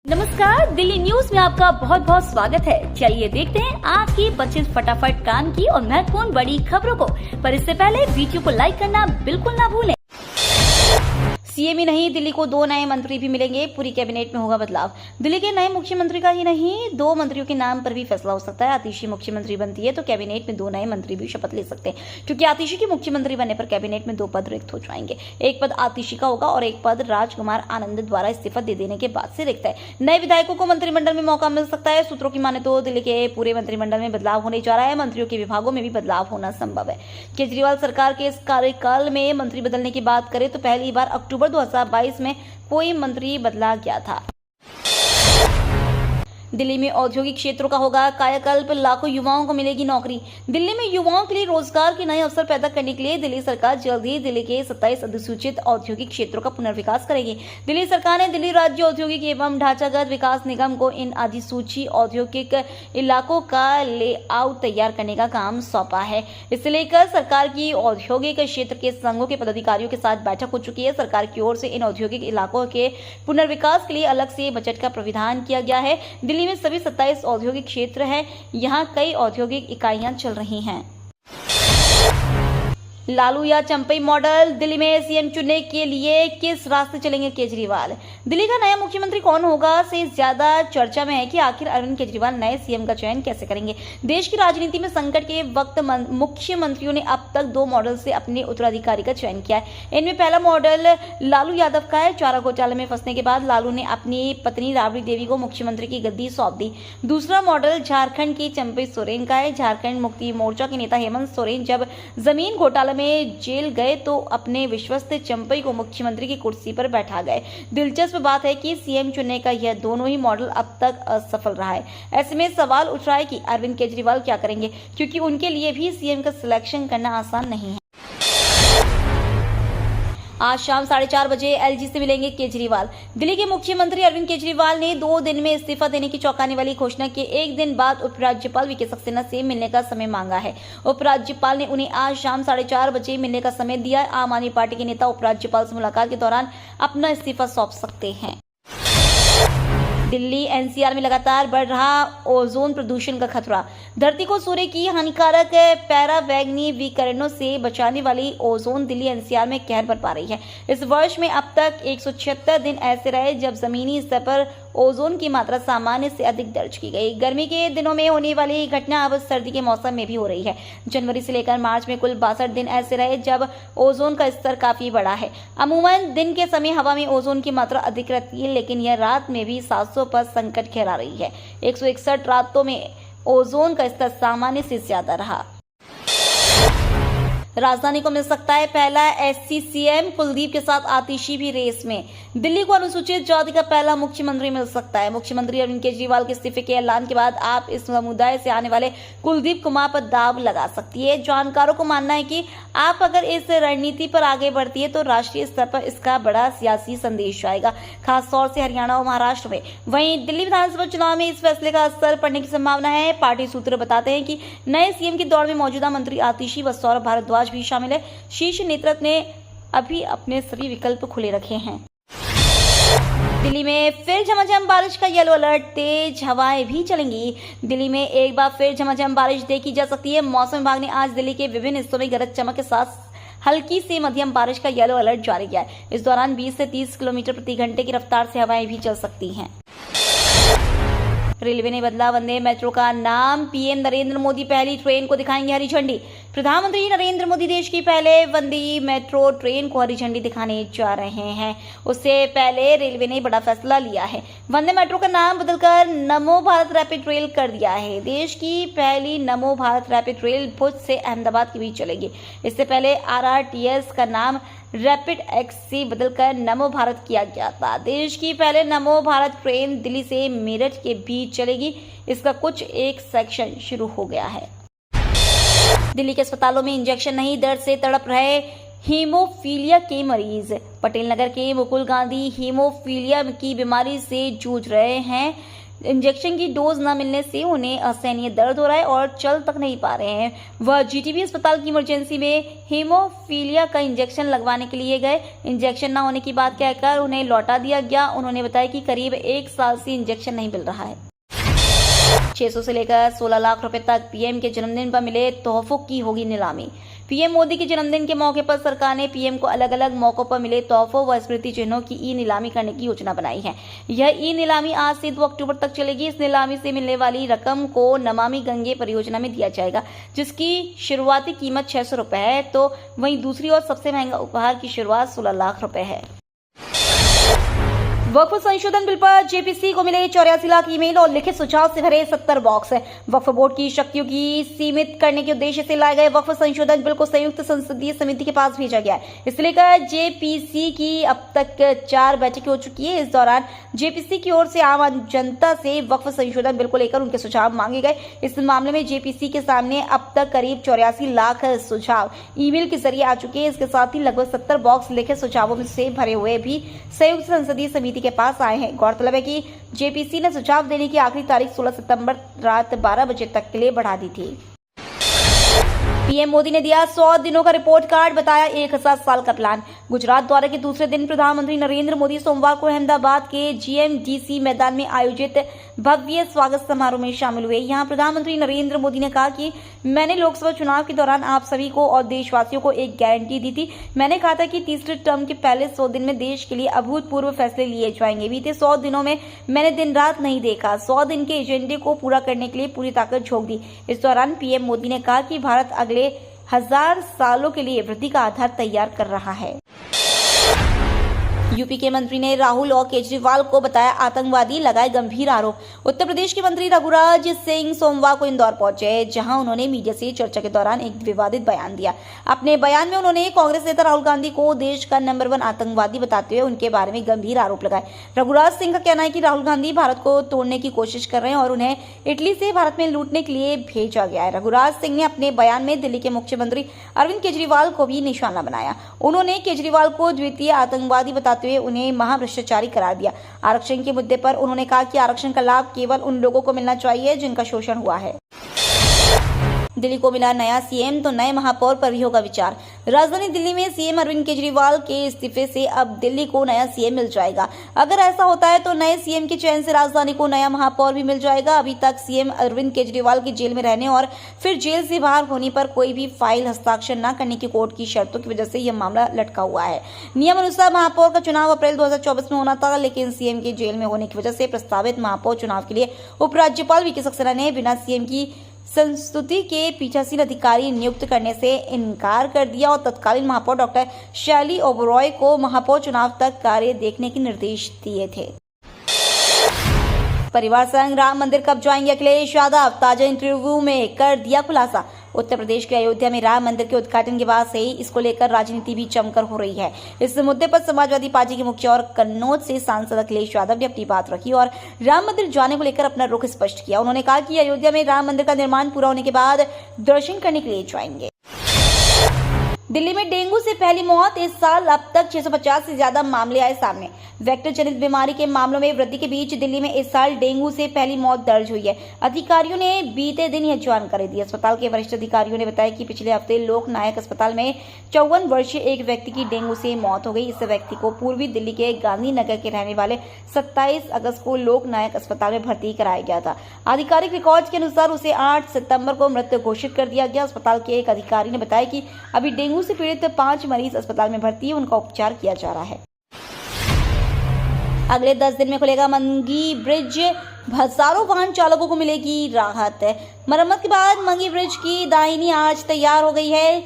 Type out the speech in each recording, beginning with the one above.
नमस्कार, दिल्ली न्यूज में आपका बहुत बहुत स्वागत है। चलिए देखते हैं आज की 25 फटाफट काम की और महत्वपूर्ण बड़ी खबरों को। पर इससे पहले वीडियो को लाइक करना बिल्कुल ना भूलें। सीएम ही नहीं, दिल्ली को 2 नए मंत्री भी मिलेंगे। पूरी कैबिनेट में होगा बदलाव। दिल्ली के नए मुख्यमंत्री का ही नहीं, 2 मंत्रियों के नाम पर भी फैसला हो सकता है। आतिशी मुख्यमंत्री बनती है तो कैबिनेट में 2 नए मंत्री भी शपथ ले सकते हैं, क्योंकि आतिशी के मुख्यमंत्री बनने पर कैबिनेट में 2 पद रिक्त हो जाएंगे। एक पद आतिशी का होगा और एक पद राजकुमार आनंद द्वारा इस्तीफा दे देने के बाद से रिक्त है। नए विधायकों को मंत्रिमंडल में मौका मिल सकता है। सूत्रों की माने तो दिल्ली के पूरे मंत्रिमंडल में बदलाव होने जा रहा है। मंत्रियों के विभागों में भी बदलाव होना संभव है। केजरीवाल सरकार के इस कार्यकाल में मंत्री बदलने की बात करें तो पहली बार अक्टूबर 2022 में कोई मंत्री बदला गया था। दिल्ली में औद्योगिक क्षेत्रों का होगा कायाकल्प, लाखों युवाओं को मिलेगी नौकरी। दिल्ली में युवाओं के लिए रोजगार के नए अवसर पैदा करने के लिए दिल्ली सरकार जल्द ही दिल्ली के 27 अधिसूचित औद्योगिक क्षेत्रों का पुनर्विकास करेगी। दिल्ली सरकार ने दिल्ली राज्य औद्योगिक एवं ढांचागत विकास निगम को इन अधिसूचित औद्योगिक इलाकों का लेआउट तैयार करने का काम सौंपा है। इसे लेकर सरकार की औद्योगिक क्षेत्र के संघों के पदाधिकारियों के साथ बैठक हो चुकी है। सरकार की ओर से इन औद्योगिक इलाकों के पुनर्विकास के लिए अलग से बजट का प्रावधान किया गया है। दिल्ली में सभी 27 औद्योगिक क्षेत्र हैं। यहाँ कई औद्योगिक इकाइयां चल रही हैं। लालू या चंपई मॉडल, दिल्ली में सीएम चुनने के लिए किस रास्ते चलेंगे केजरीवाल? दिल्ली का नया मुख्यमंत्री कौन होगा से ज्यादा चर्चा में है कि आखिर अरविंद केजरीवाल नए सीएम का चयन कैसे करेंगे। देश की राजनीति में संकट के वक्त मुख्यमंत्रियों ने अब तक 2 मॉडल से अपने उत्तराधिकारी का चयन किया है। इनमें पहला मॉडल लालू यादव का है। चारा घोटाले में फंसने के बाद लालू ने अपनी पत्नी राबड़ी देवी को मुख्यमंत्री की गद्दी सौंप दी। दूसरा मॉडल झारखंड की चंपई सोरेन का है। झारखंड मुक्ति मोर्चा के नेता हेमंत सोरेन जब जमीन घोटाला में जेल गए तो अपने विश्वस्त चंपई को मुख्यमंत्री की कुर्सी पर बैठा गए। दिलचस्प बात है कि सीएम चुनने का यह दोनों ही मॉडल अब तक असफल रहा है। ऐसे में सवाल उठ रहा है कि अरविंद केजरीवाल क्या करेंगे, क्योंकि उनके लिए भी सीएम का सिलेक्शन करना आसान नहीं है। आज शाम 4:30 बजे एलजी से मिलेंगे केजरीवाल। दिल्ली के मुख्यमंत्री अरविंद केजरीवाल ने 2 दिन में इस्तीफा देने की चौंकाने वाली घोषणा के एक दिन बाद उपराज्यपाल वीके सक्सेना से मिलने का समय मांगा है। उपराज्यपाल ने उन्हें आज शाम 4:30 बजे मिलने का समय दिया। आम आदमी पार्टी के नेता उपराज्यपाल से मुलाकात के दौरान अपना इस्तीफा सौंप सकते हैं। दिल्ली एनसीआर में लगातार बढ़ रहा ओजोन प्रदूषण का खतरा। धरती को सूर्य की हानिकारक पैरावैगनी विकिरणों से बचाने वाली ओजोन दिल्ली एनसीआर में कहर बरपा रही है। इस वर्ष में अब तक 176 दिन ऐसे रहे जब जमीनी स्तर पर ओजोन की मात्रा सामान्य से अधिक दर्ज की गई। गर्मी के दिनों में होने वाली घटना अब सर्दी के मौसम में भी हो रही है। जनवरी से लेकर मार्च में कुल 62 दिन ऐसे रहे जब ओजोन का स्तर काफी बढ़ा है। अमूमन दिन के समय हवा में ओजोन की मात्रा अधिक रहती है, लेकिन यह रात में भी 700 पर संकट घेरा रही है। 161 रातों में ओजोन का स्तर सामान्य से ज्यादा रहा। राजधानी को मिल सकता है पहला एससी सीएम, कुलदीप के साथ आतिशी भी रेस में। दिल्ली को अनुसूचित जाति का पहला मुख्यमंत्री मिल सकता है। मुख्यमंत्री अरविंद केजरीवाल के इस्तीफे के ऐलान के बाद आप इस समुदाय से आने वाले कुलदीप कुमार पर दाव लगा सकती है। जानकारों को मानना है कि आप अगर इस रणनीति पर आगे बढ़ती है तो राष्ट्रीय स्तर पर इसका बड़ा सियासी संदेश आएगा, खासतौर से हरियाणा और महाराष्ट्र में। वहीं दिल्ली विधानसभा चुनाव में इस फैसले का असर पड़ने की संभावना है। पार्टी सूत्र बताते हैं कि नए सीएम की दौड़ में मौजूदा मंत्री आतिशी व सौरभ भारद्वाज भी शामिल है। शीर्ष नेतृत्व ने अभी अपने सभी विकल्प खुले रखे हैं। दिल्ली में फिर झमाझम बारिश का येलो अलर्ट, तेज हवाएं भी चलेंगी। दिल्ली में एक बार फिर झमाझम बारिश देखी जा सकती है। मौसम विभाग ने आज दिल्ली के विभिन्न हिस्सों में गरज चमक के साथ हल्की से मध्यम बारिश का येलो अलर्ट जारी किया है। इस दौरान 20 से 30 किलोमीटर प्रति घंटे की रफ्तार से हवाएं भी चल सकती हैं। रेलवे ने बदला वंदे मेट्रो का नाम। पीएम नरेंद्र मोदी पहली ट्रेन को दिखाएंगे हरी झंडी। प्रधानमंत्री नरेंद्र मोदी देश की पहले वंदे मेट्रो ट्रेन को हरी झंडी दिखाने जा रहे हैं। उससे पहले रेलवे ने बड़ा फैसला लिया है। वंदे मेट्रो का नाम बदलकर नमो भारत रैपिड रेल कर दिया है। देश की पहली नमो भारत रैपिड रेल भुज से अहमदाबाद के बीच चलेगी। इससे पहले आरआरटीएस का नाम रैपिड एक्स से बदलकर नमो भारत किया गया था। देश की पहले नमो भारत ट्रेन दिल्ली से मेरठ के बीच चलेगी। इसका कुछ एक सेक्शन शुरू हो गया है। दिल्ली के अस्पतालों में इंजेक्शन नहीं, दर्द से तड़प रहे हीमोफीलिया के मरीज। पटेल नगर के मुकुल गांधी हीमोफीलिया की बीमारी से जूझ रहे हैं। इंजेक्शन की डोज न मिलने से उन्हें असहनीय दर्द हो रहा है और चल तक नहीं पा रहे हैं। वह जीटीबी अस्पताल की इमरजेंसी में हीमोफीलिया का इंजेक्शन लगवाने के लिए गए। इंजेक्शन न होने की बात कहकर उन्हें लौटा दिया गया। उन्होंने बताया कि करीब 1 साल से इंजेक्शन नहीं मिल रहा है। 600 से लेकर 16 लाख रुपए तक पीएम के जन्मदिन पर मिले तोहफों की होगी नीलामी। पीएम मोदी के जन्मदिन के मौके पर सरकार ने पीएम को अलग अलग मौकों पर मिले तोहफों व स्मृति चिन्हों की ई नीलामी करने की योजना बनाई है। यह ई नीलामी आज से 2 अक्टूबर तक चलेगी। इस नीलामी से मिलने वाली रकम को नमामि गंगे परियोजना में दिया जाएगा, जिसकी शुरुआती कीमत 600 रुपए है, तो वहीं दूसरी ओर सबसे महंगा उपहार की शुरुआत 16 लाख रुपए है। वक्फ संशोधन बिल पर जेपीसी को मिले 84 लाख ईमेल और लिखित सुझाव से भरे 70 बॉक्स। वक्फ बोर्ड की शक्तियों की सीमित करने के उद्देश्य से लाए गए वक्फ संशोधन बिल को संयुक्त संसदीय समिति के पास भेजा गया है। इसे लेकर जेपीसी की अब तक 4 बैठकें हो चुकी है। इस दौरान जेपीसी की ओर से आम जनता से वक्फ संशोधन बिल को लेकर उनके सुझाव मांगे गए। इस मामले में जेपीसी के सामने अब तक करीब 84 लाख सुझाव ईमेल के जरिए आ चुके हैं। इसके साथ ही लगभग 70 बॉक्स लिखित सुझावों से भरे हुए भी संयुक्त संसदीय समिति के पास आए हैं। गौरतलब है कि जेपीसी ने सुझाव देने की आखिरी तारीख 16 सितंबर रात 12 बजे तक के लिए बढ़ा दी थी। पीएम मोदी ने दिया 100 दिनों का रिपोर्ट कार्ड, बताया 1000 साल का प्लान। गुजरात दौरे के दूसरे दिन प्रधानमंत्री नरेंद्र मोदी सोमवार को अहमदाबाद के जीएमडीसी मैदान में आयोजित भव्य स्वागत समारोह में शामिल हुए। यहां प्रधानमंत्री नरेंद्र मोदी ने कहा कि मैंने लोकसभा चुनाव के दौरान आप सभी को और देशवासियों को एक गारंटी दी थी। मैंने कहा था कि तीसरे टर्म के पहले 100 दिन में देश के लिए अभूतपूर्व फैसले लिए जाएंगे। बीते 100 दिनों में मैंने दिन रात नहीं देखा, 100 दिन के एजेंडे को पूरा करने के लिए पूरी ताकत झोंक दी। इस दौरान पीएम मोदी ने कहा कि भारत अगले 1000 सालों के लिए वृद्धि का आधार तैयार कर रहा है। यूपी के मंत्री ने राहुल और केजरीवाल को बताया आतंकवादी, लगाए गंभीर आरोप। उत्तर प्रदेश के मंत्री रघुराज सिंह सोमवार को इंदौर पहुंचे, जहां उन्होंने मीडिया से चर्चा के दौरान एक विवादित बयान दिया। अपने बयान में उन्होंने कांग्रेस नेता राहुल गांधी को देश का नंबर 1 आतंकवादी बताते हुए उनके बारे में गंभीर आरोप लगाए। रघुराज सिंह का कहना है कि राहुल गांधी भारत को तोड़ने की कोशिश कर रहे हैं और उन्हें इटली से भारत में लूटने के लिए भेजा गया है। रघुराज सिंह ने अपने बयान में दिल्ली के मुख्यमंत्री अरविंद केजरीवाल को भी निशाना बनाया। उन्होंने केजरीवाल को द्वितीय आतंकवादी बताते हुए उन्हें महाभ्रष्टाचारी करार दिया। आरक्षण के मुद्दे पर उन्होंने कहा कि आरक्षण का लाभ केवल उन लोगों को मिलना चाहिए जिनका शोषण हुआ है। दिल्ली को मिला नया सीएम तो नए महापौर पर भी होगा विचार। राजधानी दिल्ली में सीएम अरविंद केजरीवाल के इस्तीफे से अब दिल्ली को नया सीएम मिल जाएगा। अगर ऐसा होता है तो नए सीएम के चयन से राजधानी को नया महापौर भी मिल जाएगा। अभी तक सीएम अरविंद केजरीवाल के जेल में रहने और फिर जेल से बाहर होने पर कोई भी फाइल हस्ताक्षर न करने की कोर्ट की शर्तों की वजह से यह मामला लटका हुआ है। नियम अनुसार महापौर का चुनाव अप्रैल 2024 में होना था, लेकिन सीएम के जेल में होने की वजह से प्रस्तावित महापौर चुनाव के लिए उपराज्यपाल वीके सक्सेना ने बिना सीएम की संस्तुति के पीठासीन अधिकारी नियुक्त करने से इनकार कर दिया और तत्कालीन महापौर डॉक्टर शैली ओबरॉय को महापौर चुनाव तक कार्य देखने के निर्देश दिए थे। परिवार संग राम मंदिर कब जाएंगे अखिलेश यादव, ताजा इंटरव्यू में कर दिया खुलासा। उत्तर प्रदेश के अयोध्या में राम मंदिर के उद्घाटन के बाद से ही इसको लेकर राजनीति भी जमकर हो रही है। इस मुद्दे पर समाजवादी पार्टी के मुखिया और कन्नौज से सांसद अखिलेश यादव ने अपनी बात रखी और राम मंदिर जाने को लेकर अपना रुख स्पष्ट किया। उन्होंने कहा कि अयोध्या में राम मंदिर का निर्माण पूरा होने के बाद दर्शन करने के लिए जाएंगे। दिल्ली में डेंगू से पहली मौत, इस साल अब तक 650 से ज्यादा मामले आए सामने। वेक्टर जनित बीमारी के मामलों में वृद्धि के बीच दिल्ली में इस साल डेंगू से पहली मौत दर्ज हुई है। अधिकारियों ने बीते दिन यह जानकारी दी। अस्पताल के वरिष्ठ अधिकारियों ने बताया कि पिछले हफ्ते लोक नायक अस्पताल में 54 वर्षीय एक व्यक्ति की डेंगू से मौत हो गई। इस व्यक्ति को पूर्वी दिल्ली के गांधीनगर के रहने वाले 27 अगस्त को लोक नायक अस्पताल में भर्ती कराया गया था। आधिकारिक रिकॉर्ड के अनुसार उसे 8 सितंबर को मृत घोषित कर दिया गया। अस्पताल के एक अधिकारी ने बताया कि अभी डेंगू से पीड़ित 5 मरीज अस्पताल में भर्ती है, उनका उपचार किया जा रहा है। अगले 10 दिन में खुलेगा मंगी ब्रिज, हजारों वाहन चालकों को मिलेगी राहत। मरम्मत के बाद मंगी ब्रिज की दाहिनी आर्च तैयार हो गई है।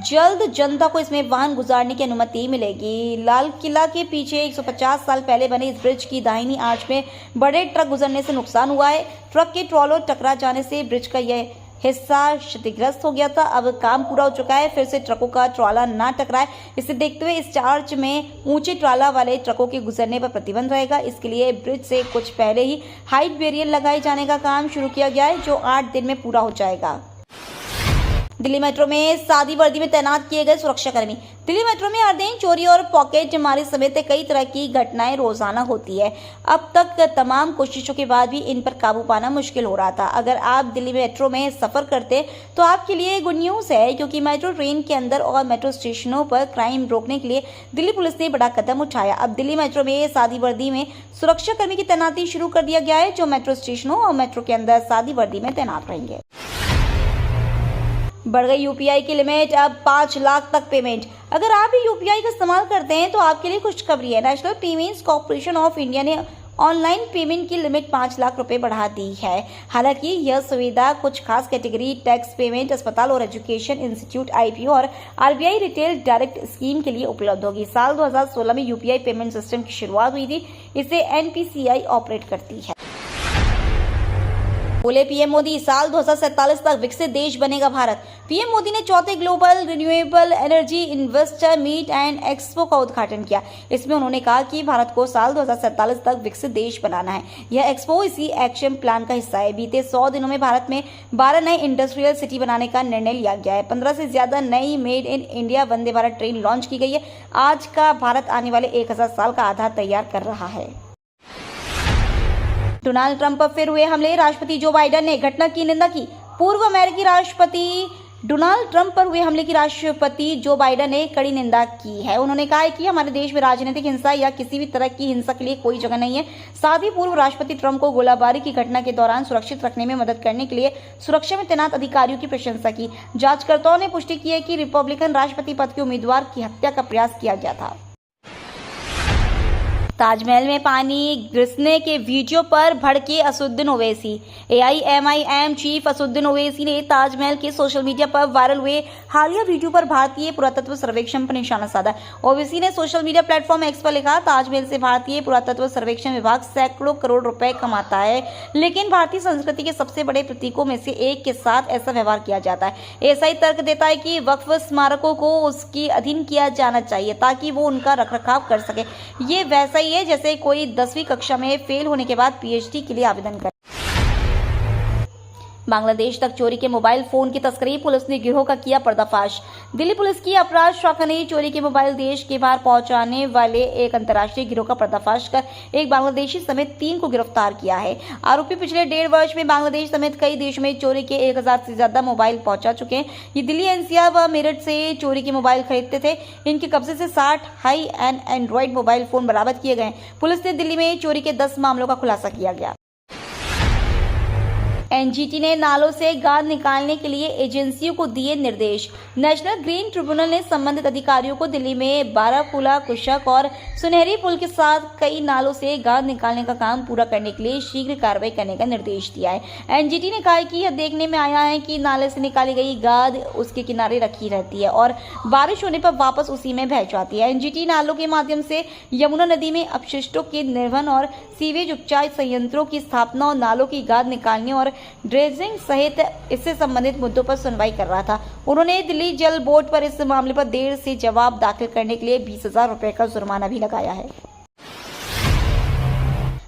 जल्द जनता को इसमें वाहन गुजारने की अनुमति मिलेगी। लाल किला के पीछे 150 साल पहले बने इस ब्रिज की दाहिनी आर्च में बड़े ट्रक गुजरने से नुकसान हुआ है। ट्रक के ट्रॉलर टकरा जाने से ब्रिज का यह हिस्सा क्षतिग्रस्त हो गया था। अब काम पूरा हो चुका है, फिर से ट्रकों का ट्रॉला ना टकराए, इसे देखते हुए इस आर्च में ऊंचे ट्रॉला वाले ट्रकों के गुजरने पर प्रतिबंध रहेगा। इसके लिए ब्रिज से कुछ पहले ही हाइट बैरियर लगाए जाने का काम शुरू किया गया है, जो 8 दिन में पूरा हो जाएगा। दिल्ली मेट्रो में सादी वर्दी में तैनात किए गए सुरक्षाकर्मी। दिल्ली मेट्रो में हर दिन चोरी और पॉकेट मारी समेत कई तरह की घटनाएं रोजाना होती है। अब तक तमाम कोशिशों के बाद भी इन पर काबू पाना मुश्किल हो रहा था। अगर आप दिल्ली मेट्रो में सफर करते तो आपके लिए गुड न्यूज है, क्योंकि मेट्रो ट्रेन के अंदर और मेट्रो स्टेशनों पर क्राइम रोकने के लिए दिल्ली पुलिस ने बड़ा कदम उठाया। अब दिल्ली मेट्रो में सादी वर्दी में सुरक्षाकर्मी की तैनाती शुरू कर दिया गया है, जो मेट्रो स्टेशनों और मेट्रो के अंदर सादी वर्दी में तैनात रहेंगे। बढ़ गई यूपीआई की लिमिट, अब 5 लाख तक पेमेंट। अगर आप भी यूपीआई का इस्तेमाल करते हैं तो आपके लिए खुशखबरी है। National payments corporation of India ने ऑनलाइन पेमेंट की लिमिट 5 लाख रुपए बढ़ा दी है। हालांकि यह सुविधा कुछ खास कैटेगरी, टैक्स पेमेंट, अस्पताल और एजुकेशन इंस्टीट्यूट, आईपीओ और आरबीआई रिटेल डायरेक्ट स्कीम के लिए उपलब्ध होगी। साल 2016 में यूपीआई पेमेंट सिस्टम की शुरुआत हुई थी। इसे एनपीसीआई ऑपरेट करती है। बोले पीएम मोदी, साल 2047 तक विकसित देश बनेगा भारत। पीएम मोदी ने चौथे global renewable energy investor meet and expo का उद्घाटन किया। इसमें उन्होंने कहा कि भारत को साल 2047 तक विकसित देश बनाना है। यह एक्सपो इसी एक्शन प्लान का हिस्सा है। बीते 100 दिनों में भारत में 12 नए इंडस्ट्रियल सिटी बनाने का निर्णय लिया गया है। 15 से ज्यादा नई made in India Vande Bharat train launch की गई है। आज का भारत आने वाले 1000 साल का आधार तैयार कर रहा है। डोनाल्ड ट्रंप पर फिर हुए हमले, राष्ट्रपति जो बाइडेन ने घटना की निंदा की। पूर्व अमेरिकी राष्ट्रपति डोनाल्ड ट्रंप पर हुए हमले की राष्ट्रपति जो बाइडेन ने कड़ी निंदा की है। उन्होंने कहा है कि हमारे देश में राजनीतिक हिंसा या किसी भी तरह की हिंसा के लिए कोई जगह नहीं है। साथ ही पूर्व राष्ट्रपति ट्रंप को गोलाबारी की घटना के दौरान सुरक्षित रखने में मदद करने के लिए सुरक्षा में तैनात अधिकारियों की प्रशंसा की। जांचकर्ताओं ने पुष्टि की है कि रिपब्लिकन राष्ट्रपति पद के उम्मीदवार की हत्या का प्रयास किया गया था। ताजमहल में पानी घुसने के वीडियो पर भड़के असदुद्दीन ओवैसी। एआईएमआईएम चीफ असदुद्दीन ओवैसी ने ताजमहल के सोशल मीडिया पर वायरल हुए हालिया वीडियो पर भारतीय पुरातत्व सर्वेक्षण पर निशाना साधा। ओवैसी ने सोशल मीडिया प्लेटफॉर्म एक्स पर लिखा, ताजमहल से भारतीय पुरातत्व सर्वेक्षण विभाग सैकड़ों करोड़ रुपए कमाता है, लेकिन भारतीय संस्कृति के सबसे बड़े प्रतीकों में से एक के साथ ऐसा व्यवहार किया जाता है। ऐसा ही तर्क देता है कि वक्फ स्मारकों को उसके अधीन किया जाना चाहिए ताकि वो उनका रखरखाव कर सके। ये वैसा ही है जैसे कोई 10वीं कक्षा में फेल होने के बाद पीएचडी के लिए आवेदन करे। बांग्लादेश तक चोरी के मोबाइल फोन की तस्करी, पुलिस ने गिरोह का किया पर्दाफाश। दिल्ली पुलिस की अपराध शाखा ने चोरी के मोबाइल देश के बाहर पहुंचाने वाले एक अंतर्राष्ट्रीय गिरोह का पर्दाफाश कर एक बांग्लादेशी समेत 3 को गिरफ्तार किया है। आरोपी पिछले 1.5 वर्ष में बांग्लादेश समेत कई देशों में चोरी के 1000 से ज्यादा मोबाइल पहुंचा चुके हैं। ये दिल्ली, एनसीआर व मेरठ से चोरी के मोबाइल खरीदते थे। इनके कब्जे से 60 high and Android mobile phone बरामद किए गए। पुलिस ने दिल्ली में चोरी के 10 मामलों का खुलासा किया गया। एनजीटी ने नालों से गाद निकालने के लिए एजेंसियों को दिए निर्देश। नेशनल ग्रीन ट्रिब्यूनल ने संबंधित अधिकारियों को दिल्ली में बारापुला, कुशक और सुनहरी पुल के साथ कई नालों से गाद निकालने का काम पूरा करने के लिए शीघ्र कार्रवाई करने का निर्देश दिया है। एनजीटी ने कहा कि यह देखने में आया है कि नाले से निकाली गई गाद उसके किनारे रखी रहती है और बारिश होने पर वापस उसी में बह जाती है। एनजीटी नालों के माध्यम से यमुना नदी में अपशिष्टों के निर्वहन और सीवेज उपचार संयंत्रों की स्थापना और नालों की गाद निकालने और ड्रेजिंग सहित इससे संबंधित मुद्दों पर सुनवाई कर रहा था। उन्होंने दिल्ली जल बोर्ड पर इस मामले पर देर से जवाब दाखिल करने के लिए 20,000 रुपए का जुर्माना भी लगाया है।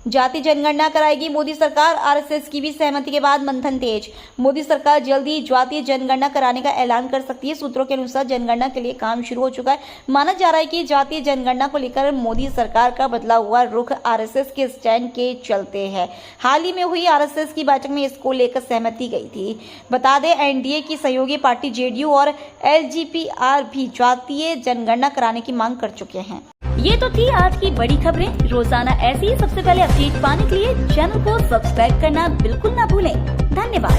जाति जनगणना कराएगी मोदी सरकार, आरएसएस की भी सहमति के बाद मंथन तेज। मोदी सरकार जल्दी जातीय जनगणना कराने का ऐलान कर सकती है। सूत्रों के अनुसार जनगणना के लिए काम शुरू हो चुका है। माना जा रहा है कि जातीय जनगणना को लेकर मोदी सरकार का बदला हुआ रुख आरएसएस के स्टैंड के चलते है। हाल ही में हुई आरएसएस की बैठक में इसको लेकर सहमति गई थी। बता दें, एनडीए की सहयोगी पार्टी जेडीयू और एलजीपीआर भी जातीय जनगणना कराने की मांग कर चुके हैं। ये तो थी आज की बड़ी खबरें। रोजाना ऐसी ही सबसे पहले अपडेट पाने के लिए चैनल को सब्सक्राइब करना बिल्कुल ना भूलें। धन्यवाद।